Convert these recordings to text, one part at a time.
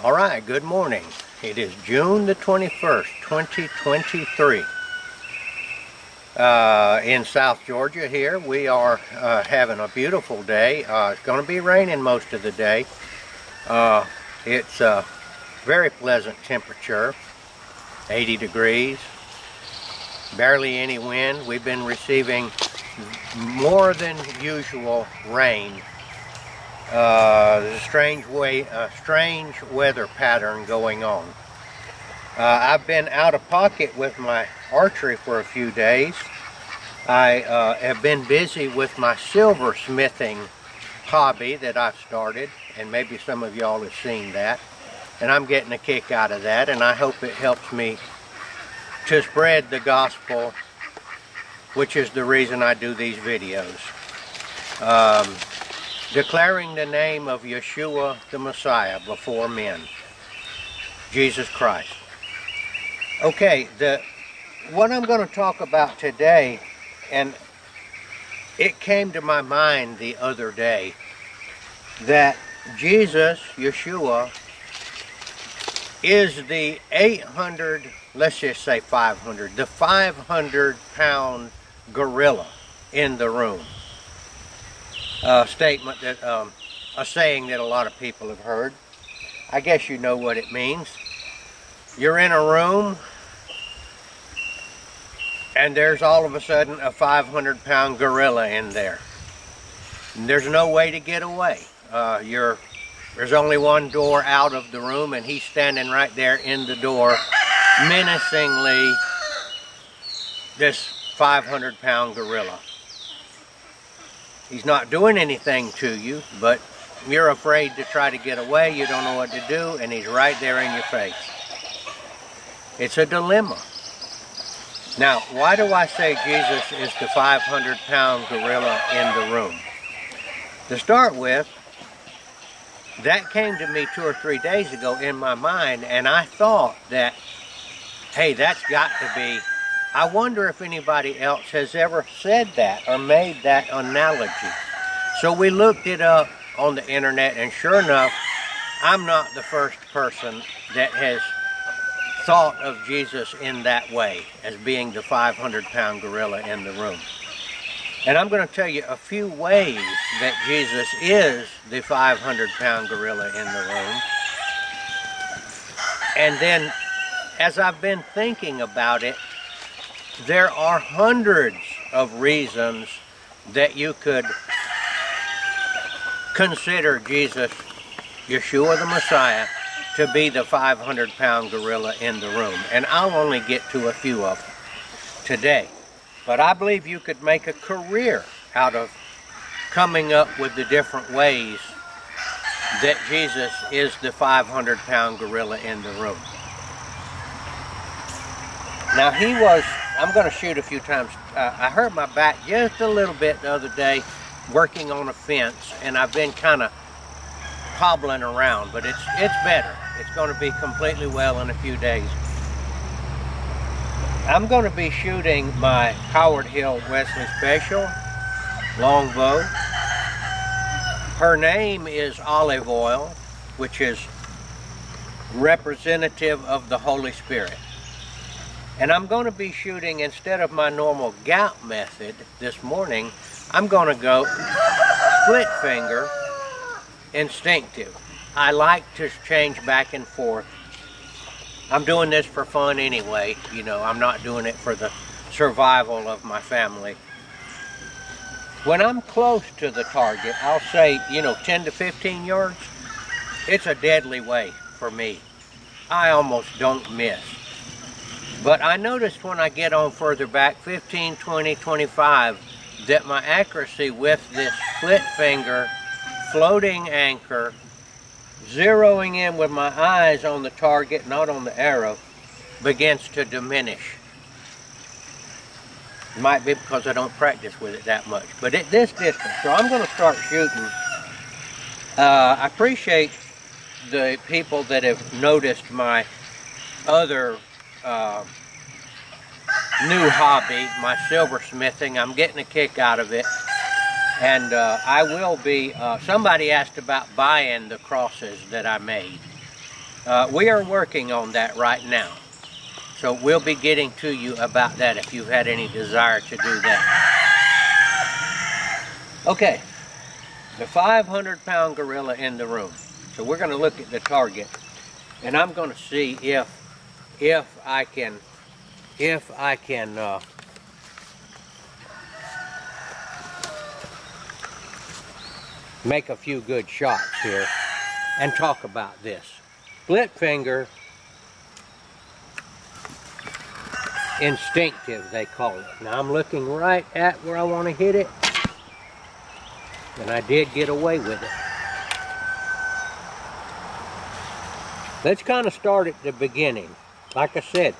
All right, good morning. It is June the 21st, 2023. In South Georgia here, we are having a beautiful day. It's going to be raining most of the day. It's a very pleasant temperature, 80 degrees, barely any wind. We've been receiving more than usual rain. There's a strange weather pattern going on. I've been out of pocket with my archery for a few days. I have been busy with my silversmithing hobby that I've started, and maybe some of y'all have seen that, and I'm getting a kick out of that, and I hope it helps me to spread the gospel, which is the reason I do these videos. Declaring the name of Yeshua the Messiah before men, Jesus Christ. Okay, what I'm going to talk about today, and it came to my mind the other day, that Jesus, Yeshua, is the 800, let's just say 500, the 500-pound gorilla in the room. A statement that, a saying that a lot of people have heard. I guess you know what it means. You're in a room, and there's all of a sudden a 500-pound gorilla in there. And there's no way to get away. There's only one door out of the room, and he's standing right there in the door, menacingly, this 500-pound gorilla. He's not doing anything to you, but you're afraid to try to get away. You don't know what to do, and he's right there in your face. It's a dilemma. Now, why do I say Jesus is the 500-pound gorilla in the room? To start with, that came to me 2 or 3 days ago in my mind, and I thought that, hey, that's got to be, I wonder if anybody else has ever said that or made that analogy. So we looked it up on the internet, and sure enough, I'm not the first person that has thought of Jesus in that way, as being the 500-pound gorilla in the room. And I'm going to tell you a few ways that Jesus is the 500-pound gorilla in the room. And then, as I've been thinking about it, there are hundreds of reasons that you could consider Jesus, Yeshua the Messiah, to be the 500-pound gorilla in the room. And I'll only get to a few of them today. But I believe you could make a career out of coming up with the different ways that Jesus is the 500-pound gorilla in the room. Now I'm going to shoot a few times. I hurt my back just a little bit the other day working on a fence, and I've been kind of hobbling around, but it's better. It's going to be completely well in a few days. I'm going to be shooting my Howard Hill Wesley Special longbow. Her name is Olive Oil, which is representative of the Holy Spirit. And I'm going to be shooting, instead of my normal gout method this morning, I'm going to go split finger instinctive. I like to change back and forth. I'm doing this for fun anyway, you know, I'm not doing it for the survival of my family. When I'm close to the target, I'll say, 10 to 15 yards, it's a deadly way for me. I almost don't miss. But I noticed when I get on further back, 15, 20, 25, that my accuracy with this split finger, floating anchor, zeroing in with my eyes on the target, not on the arrow, begins to diminish. It might be because I don't practice with it that much. But at this distance, so I'm going to start shooting. I appreciate the people that have noticed my other new hobby, my silversmithing. I'm getting a kick out of it. And I will be, somebody asked about buying the crosses that I made. We are working on that right now. So we'll be getting to you about that if you've had any desire to do that. Okay, the 500-pound gorilla in the room. So we're going to look at the target, and I'm going to see if I can make a few good shots here and talk about this. Split finger, instinctive they call it. Now I'm looking right at where I want to hit it, and I did get away with it. Let's kind of start at the beginning. Like I said,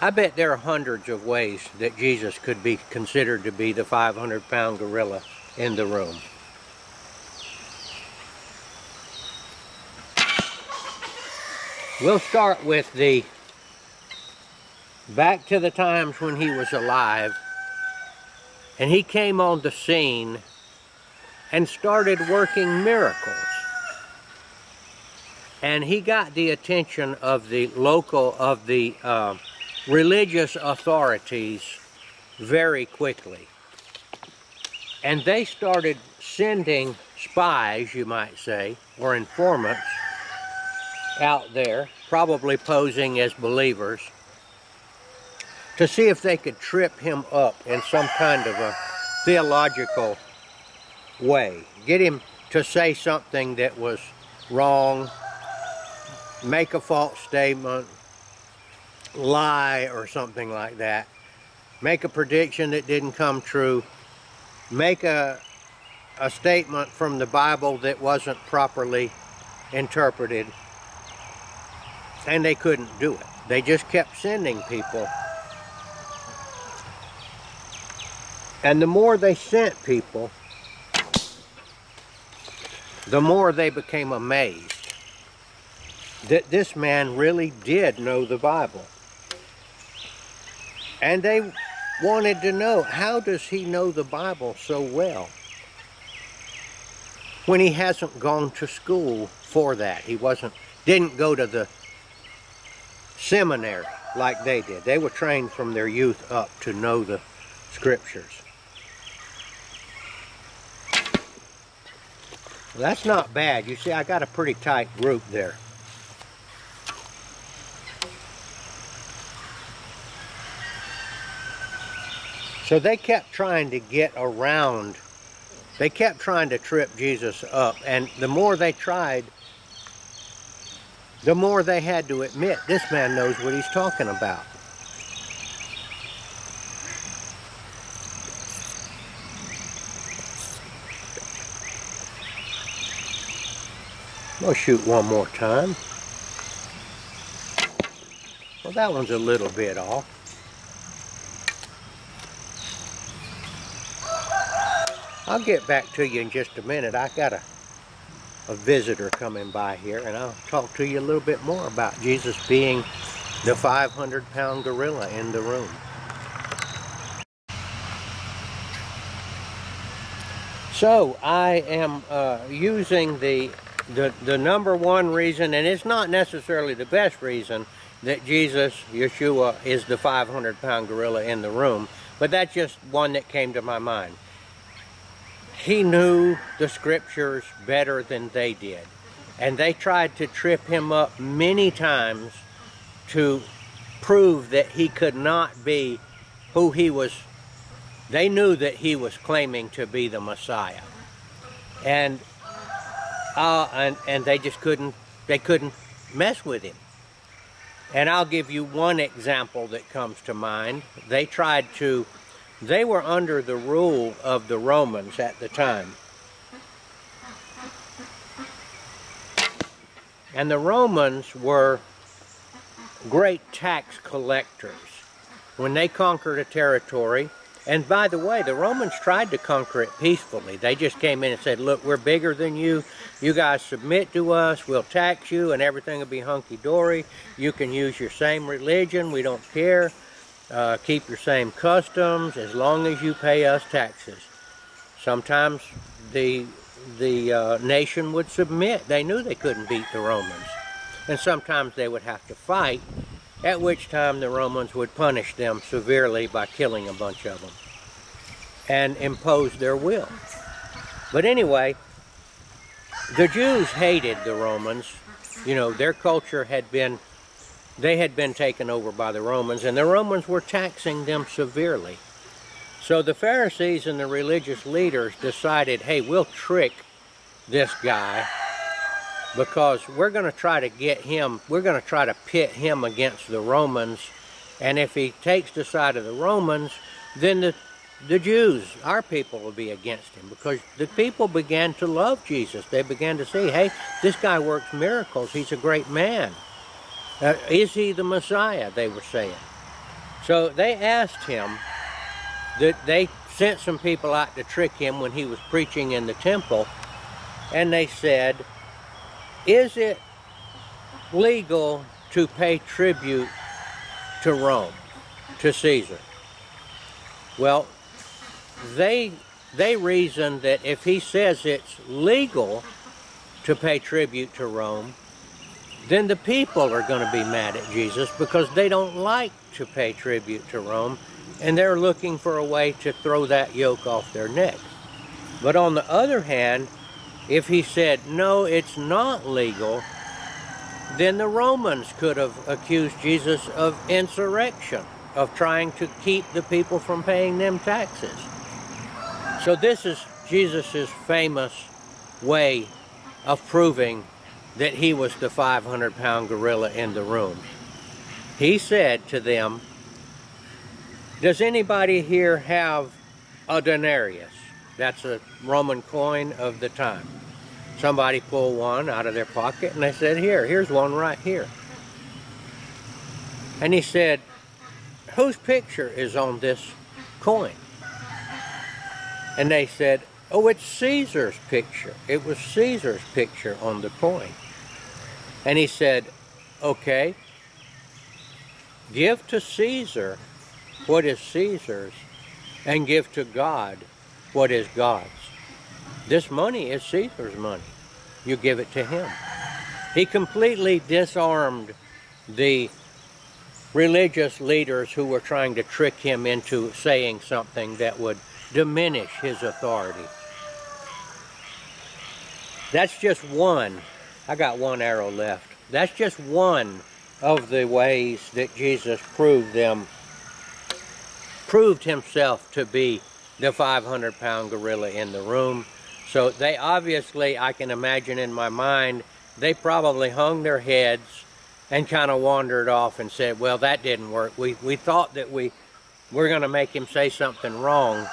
I bet there are hundreds of ways that Jesus could be considered to be the 500-pound gorilla in the room. We'll start with back to the times when he was alive, and he came on the scene and started working miracles. And he got the attention of the religious authorities very quickly. And they started sending spies, you might say, or informants out there, probably posing as believers, to see if they could trip him up in some kind of a theological way. Get him to say something that was wrong, make a false statement, lie or something like that, make a prediction that didn't come true, make a statement from the Bible that wasn't properly interpreted, and they couldn't do it. They just kept sending people. And the more they sent people, the more they became amazed that this man really did know the Bible. And they wanted to know, how does he know the Bible so well when he hasn't gone to school for that? He didn't go to the seminary like they did. They were trained from their youth up to know the scriptures. Well, that's not bad. You see, I got a pretty tight group there. So they kept trying to get around. They kept trying to trip Jesus up. And the more they tried, the more they had to admit, this man knows what he's talking about. We'll shoot one more time. Well, that one's a little bit off. I'll get back to you in just a minute. I got a visitor coming by here, and I'll talk to you a little bit more about Jesus being the 500-pound gorilla in the room. So I am using the number one reason, and it's not necessarily the best reason, that Jesus, Yeshua, is the 500-pound gorilla in the room, but that's just one that came to my mind. He knew the scriptures better than they did, and they tried to trip him up many times to prove that he could not be who he was. They knew that he was claiming to be the Messiah, and they just couldn't mess with him. And I'll give you one example that comes to mind. They were under the rule of the Romans at the time. And the Romans were great tax collectors. When they conquered a territory, and by the way, the Romans tried to conquer it peacefully. They just came in and said, look, we're bigger than you. You guys submit to us. We'll tax you and everything will be hunky-dory. You can use your same religion. We don't care. Keep your same customs as long as you pay us taxes. Sometimes the nation would submit. They knew they couldn't beat the Romans. and sometimes they would have to fight, at which time the Romans would punish them severely by killing a bunch of them and impose their will. But anyway, the Jews hated the Romans. You know, their culture had been, they had been taken over by the Romans, and the Romans were taxing them severely. So the Pharisees and the religious leaders decided, hey, we'll trick this guy because we're going to try to get him, we're going to try to pit him against the Romans, and if he takes the side of the Romans, then the Jews, our people, will be against him, because the people began to love Jesus. They began to see, hey, this guy works miracles. He's a great man. Is he the Messiah, they were saying. So they asked him, that they sent some people out to trick him when he was preaching in the temple, and they said, is it legal to pay tribute to Rome, to Caesar? Well, they reasoned that if he says it's legal to pay tribute to Rome, then the people are going to be mad at Jesus because they don't like to pay tribute to Rome, and they're looking for a way to throw that yoke off their neck. But on the other hand, if he said, no, it's not legal, then the Romans could have accused Jesus of insurrection, of trying to keep the people from paying them taxes. So this is Jesus' famous way of proving that he was the 500-pound gorilla in the room. He said to them, does anybody here have a denarius? That's a Roman coin of the time. Somebody pulled one out of their pocket and they said, here's one right here. And he said, whose picture is on this coin? And they said, oh, it's Caesar's picture. It was Caesar's picture on the coin. And he said, okay, give to Caesar what is Caesar's, and give to God what is God's. This money is Caesar's money. You give it to him. He completely disarmed the religious leaders who were trying to trick him into saying something that would diminish his authority. That's just one. I got one arrow left. That's just one of the ways that Jesus proved himself to be the 500-pound gorilla in the room. So they obviously, I can imagine in my mind, they probably hung their heads and kind of wandered off and said, well, that didn't work. We thought that we were going to make him say something wrong,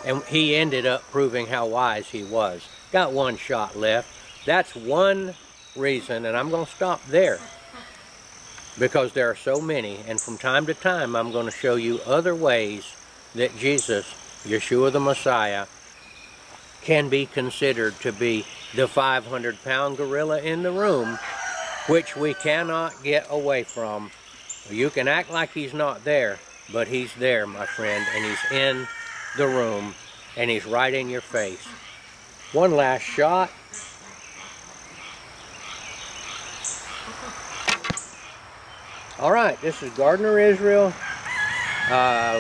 and he ended up proving how wise he was. Got one shot left. That's one reason, and I'm going to stop there because there are so many, and from time to time I'm going to show you other ways that Jesus, Yeshua the Messiah, can be considered to be the 500-pound gorilla in the room, which we cannot get away from. You can act like he's not there, but he's there, my friend, and he's in the room, and he's right in your face. One last shot. All right, this is Gardner Israel.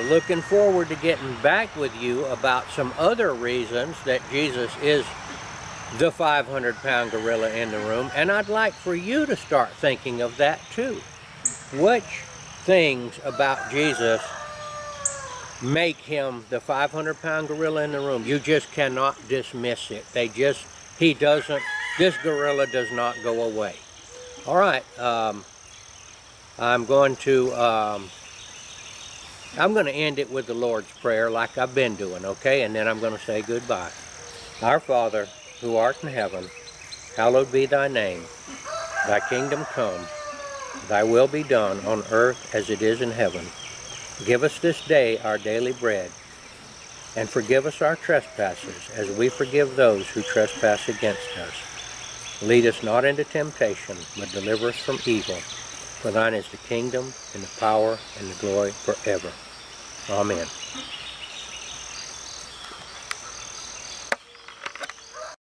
Looking forward to getting back with you about some other reasons that Jesus is the 500-pound gorilla in the room, and I'd like for you to start thinking of that too. Which things about Jesus make him the 500-pound gorilla in the room? You just cannot dismiss it. This gorilla does not go away. All right, I'm going to end it with the Lord's Prayer like I've been doing, okay? And then I'm going to say goodbye. Our Father, who art in heaven, hallowed be thy name. Thy kingdom come. Thy will be done on earth as it is in heaven. Give us this day our daily bread, and forgive us our trespasses as we forgive those who trespass against us. Lead us not into temptation, but deliver us from evil. For thine is the kingdom, and the power, and the glory forever. Amen.